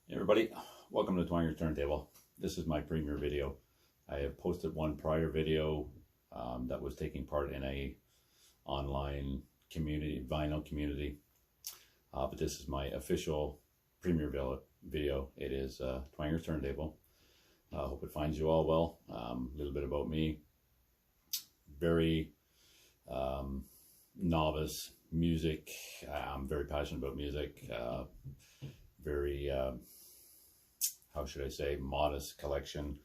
Hey everybody, welcome to Twangers Turntable. This is my premiere video. I have posted one prior video that was taking part in a online community, vinyl community. But this is my official premiere video. It is Twangers Turntable. I hope it finds you all well. A little bit about me. Very novice music. I'm very passionate about music. Very how should I say, modest collection.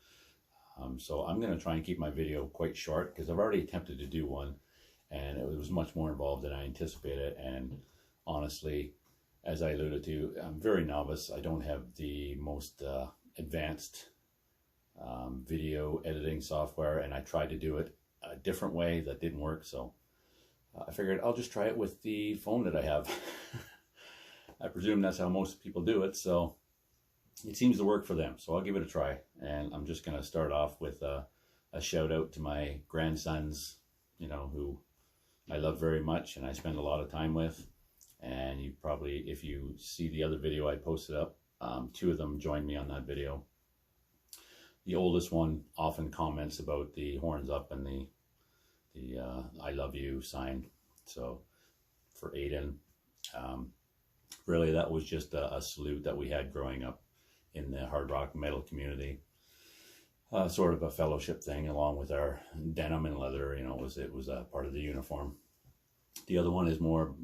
So I'm going to try and keep my video quite short because I've already attempted to do one and it was much more involved than I anticipated. And honestly, as I alluded to, I'm very novice. I don't have the most advanced video editing software, and I tried to do it a different way that didn't work. So I figured I'll just try it with the phone that I have. I presume that's how most people do it, so it seems to work for them. So I'll give it a try, and I'm just going to start off with a shout out to my grandsons, you know, who I love very much and I spend a lot of time with. And you probably, if you see the other video I posted up, two of them joined me on that video. The oldest one often comments about the horns up and the I love you sign. So for Aiden, really that was just a salute that we had growing up in the hard rock metal community. Sort of a fellowship thing, along with our denim and leather, you know, it was a part of the uniform. The other one is more,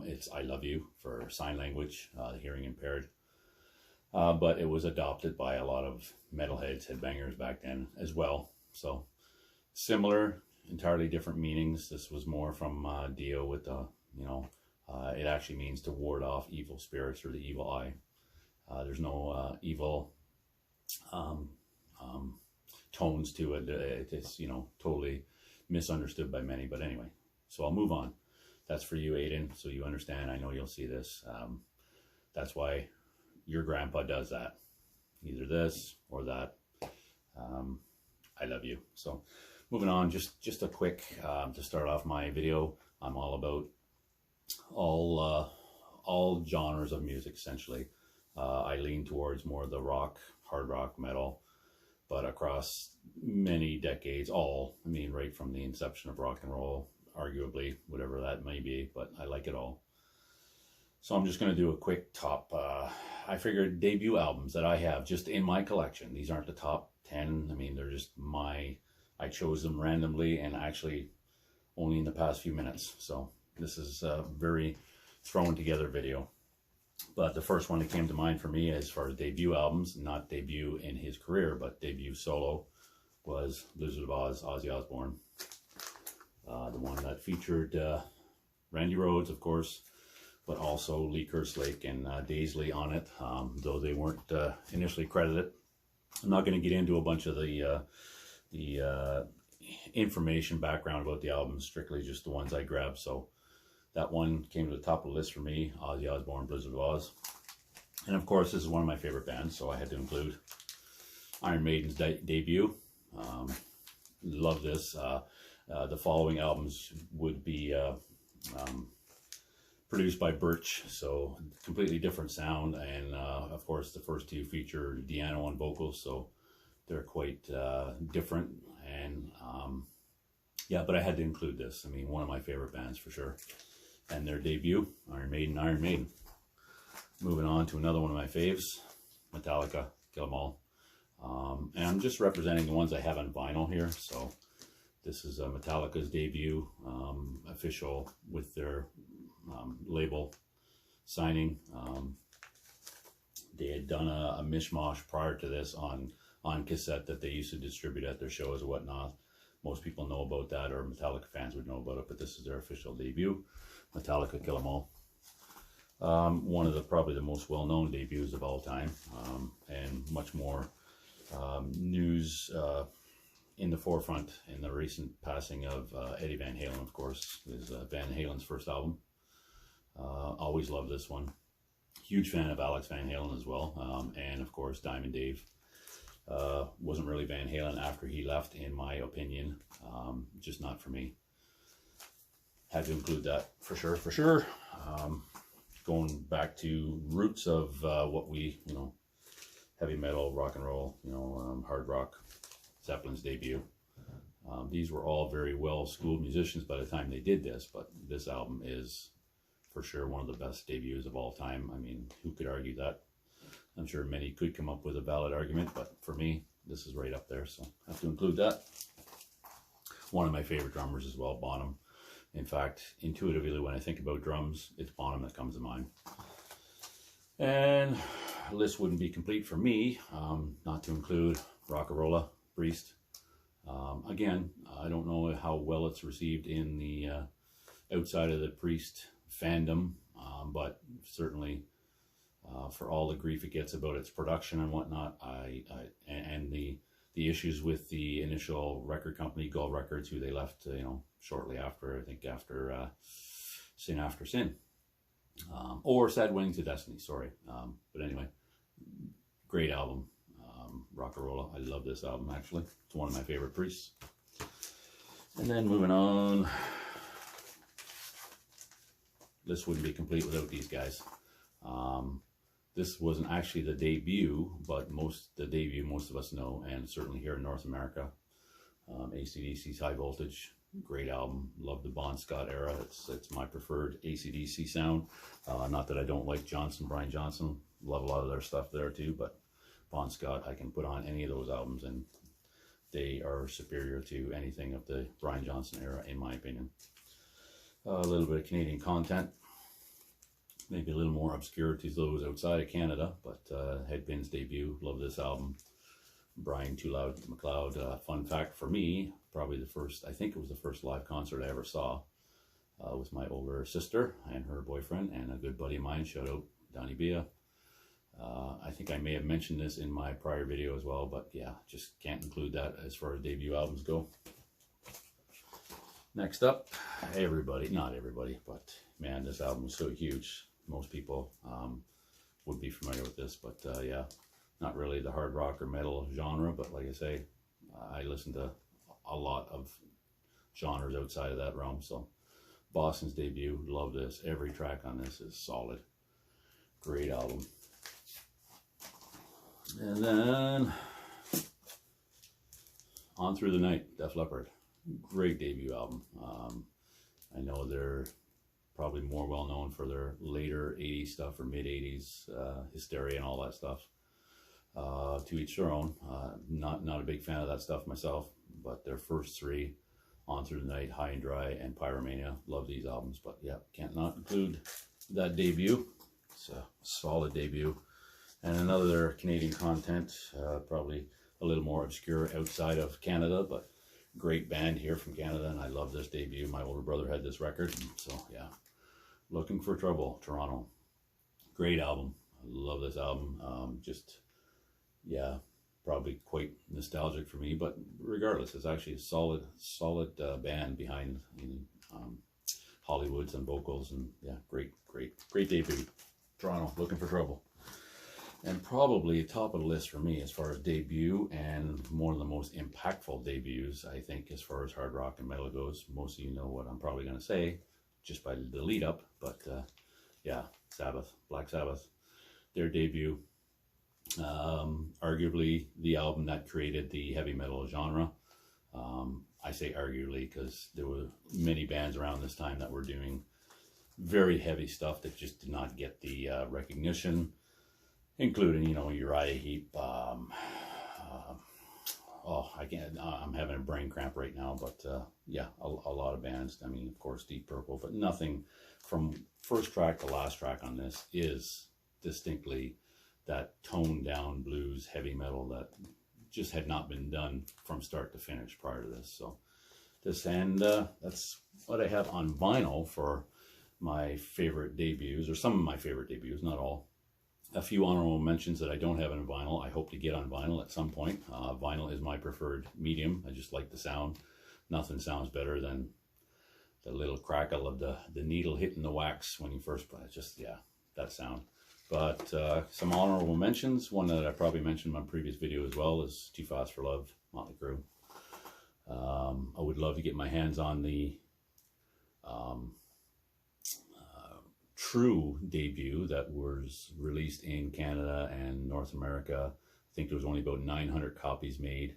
it's I love you for sign language, hearing impaired. But it was adopted by a lot of metalheads, headbangers back then as well. So similar, entirely different meanings. This was more from Dio with the, you know, it actually means to ward off evil spirits or the evil eye. There's no evil tones to it. It's, you know, totally misunderstood by many. But anyway, so I'll move on. That's for you, Aiden, so you understand. I know you'll see this. That's why your grandpa does that. Either this or that. I love you. So moving on, just a quick, to start off my video, I'm all about all genres of music, essentially. I lean towards more of the rock, hard rock, metal, but across many decades, I mean, right from the inception of rock and roll, arguably, whatever that may be, but I like it all. So I'm just going to do a quick top, I figured debut albums that I have just in my collection. These aren't the top 10. I mean, they're just I chose them randomly and actually only in the past few minutes. So this is a very thrown together video. But the first one that came to mind for me as far as debut albums, not debut in his career, but debut solo, was Blizzard of Oz, Ozzy Osbourne. The one that featured Randy Rhoads, of course, but also Lee Kerslake and Daisley on it, though they weren't initially credited. I'm not going to get into a bunch of the information background about the album, strictly just the ones I grabbed. So that one came to the top of the list for me, Ozzy Osbourne, Blizzard of Oz. And of course, this is one of my favorite bands, so I had to include Iron Maiden's debut. Love this. The following albums would be produced by Birch, so completely different sound. And of course, the first two feature Deano on vocals, so they're quite different. And yeah, but I had to include this. I mean, one of my favorite bands for sure. And their debut, Iron Maiden. Moving on to another one of my faves, Metallica, Kill 'Em All. And I'm just representing the ones I have on vinyl here. So this is Metallica's debut, official with their label signing. They had done a mishmash prior to this on cassette that they used to distribute at their shows and whatnot. Most people know about that, or Metallica fans would know about it, but this is their official debut, Metallica, Kill 'Em All. One of probably the most well-known debuts of all time, and much more news in the forefront in the recent passing of Eddie Van Halen, of course. Is Van Halen's first album. Always loved this one. Huge fan of Alex Van Halen as well, and of course Diamond Dave. Wasn't really Van Halen after he left, in my opinion. Just not for me. Had to include that for sure. Going back to roots of what we, you know, heavy metal, rock and roll, you know, hard rock, Zeppelin's debut. These were all very well schooled musicians by the time they did this, but this album is for sure one of the best debuts of all time. I mean, who could argue that? I'm sure many could come up with a valid argument, but for me, this is right up there, so I have to include that. One of my favorite drummers as well, Bonham. In fact, intuitively, when I think about drums, it's Bonham that comes to mind. And the list wouldn't be complete for me, not to include Rockarola, Priest. Again, I don't know how well it's received in the outside of the Priest fandom, but certainly for all the grief it gets about its production and whatnot, and the issues with the initial record company, Gull Records, who they left, you know, shortly after, I think after Sin After Sin, or Sad Wings of Destiny, sorry. But anyway, great album, Rockarola. I love this album, actually. It's one of my favorite Priests. And then moving on, this wouldn't be complete without these guys. This wasn't actually the debut, but the debut most of us know, and certainly here in North America. AC/DC's High Voltage, great album. Love the Bon Scott era. It's my preferred AC/DC sound. Not that I don't like Brian Johnson. Love a lot of their stuff there too, but Bon Scott, I can put on any of those albums and they are superior to anything of the Brian Johnson era, in my opinion. A little bit of Canadian content. Maybe a little more obscure to those outside of Canada, but Headpins debut, love this album. Brian Too Loud McLeod, fun fact for me, probably the first, I think it was the first live concert I ever saw with my older sister and her boyfriend and a good buddy of mine, shout out Donnie Bia. I think I may have mentioned this in my prior video as well, but yeah, just can't include that as far as debut albums go. Next up, not everybody, but man, this album was so huge. Most people would be familiar with this, but yeah, not really the hard rock or metal genre, but like I say, I listen to a lot of genres outside of that realm. So Boston's debut, love this. Every track on this is solid. Great album. And then On Through the Night, Def Leppard. Great debut album. I know they're probably more well known for their later 80s stuff or mid 80s, Hysteria and all that stuff. To each their own. Not a big fan of that stuff myself, but their first three, On Through the Night, High and Dry, and Pyromania, love these albums. But yeah, can't not include that debut. It's a solid debut. And another Canadian content, probably a little more obscure outside of Canada, but great band here from Canada, and I love this debut. My older brother had this record, so yeah. Looking for Trouble, Toronto. Great album. I love this album. Just, yeah, probably quite nostalgic for me, but regardless, it's actually a solid band behind Hollywoods and vocals, and yeah, great debut. Toronto, Looking for Trouble. And probably top of the list for me as far as debut and one of the most impactful debuts, I think, as far as hard rock and metal goes. Most of you know what I'm probably going to say just by the lead up, but yeah, Sabbath, Black Sabbath, their debut. Arguably the album that created the heavy metal genre. I say arguably because there were many bands around this time that were doing very heavy stuff that just did not get the recognition, including, you know, Uriah Heep. Oh, I can't, I'm having a brain cramp right now, but yeah, a lot of bands. I mean, of course, Deep Purple, but nothing from first track to last track on this is distinctly that toned down blues heavy metal that just had not been done from start to finish prior to this. So this, and that's what I have on vinyl for my favorite debuts, or some of my favorite debuts, not all. A few honorable mentions that I don't have on vinyl. I hope to get on vinyl at some point. Vinyl is my preferred medium. I just like the sound. Nothing sounds better than the little crackle of the needle hitting the wax when you first play it. Just, yeah, that sound. But some honorable mentions. One that I probably mentioned in my previous video as well is Too Fast for Love, Motley Crue. I would love to get my hands on the true debut that was released in Canada and North America think there was only about 900 copies made.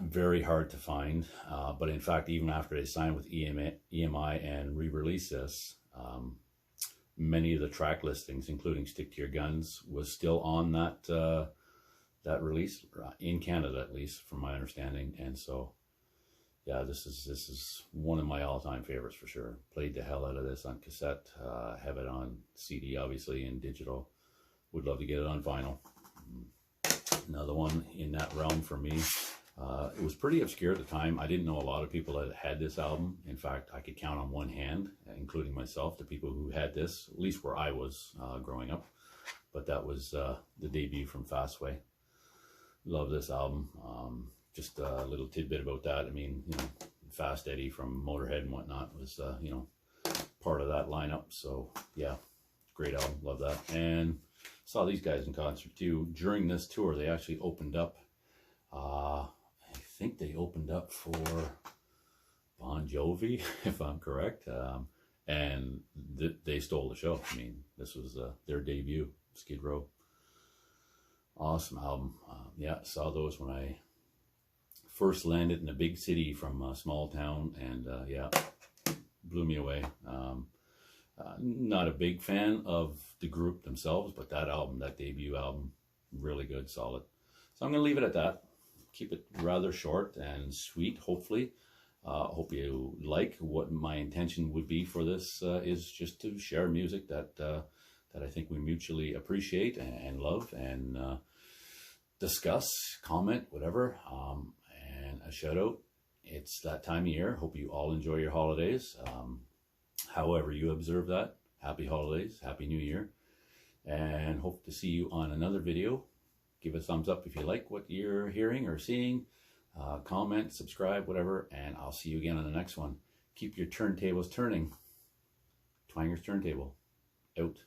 Very hard to find, but in fact, even after they signed with EMI and re-released this, many of the track listings, including Stick to Your Guns, was still on that that release, in Canada at least, from my understanding. And so, yeah, this is one of my all-time favorites for sure. Played the hell out of this on cassette, have it on CD, obviously, and digital. Would love to get it on vinyl. Another one in that realm for me. It was pretty obscure at the time. I didn't know a lot of people that had this album. In fact, I could count on one hand, including myself, the people who had this, at least where I was growing up. But that was the debut from Fastway. Love this album. Just a little tidbit about that. I mean, you know, Fast Eddie from Motorhead and whatnot was, you know, part of that lineup. So yeah, great album. Love that. And saw these guys in concert too. During this tour, they actually opened up, I think they opened up for Bon Jovi, if I'm correct. And they stole the show. I mean, this was their debut, Skid Row. Awesome album. Yeah, saw those when I first landed in a big city from a small town, and yeah, blew me away. Not a big fan of the group themselves, but that album, that debut album, really good, solid. So I'm going to leave it at that. Keep it rather short and sweet, hopefully. Hope you like. What my intention would be for this is just to share music that that I think we mutually appreciate and love, and discuss, comment, whatever, and a shout out. It's that time of year. Hope you all enjoy your holidays. However you observe that, happy holidays, happy new year, and hope to see you on another video. Give a thumbs up if you like what you're hearing or seeing. Comment, subscribe, whatever, and I'll see you again on the next one. Keep your turntables turning. Twangers Turntable, out.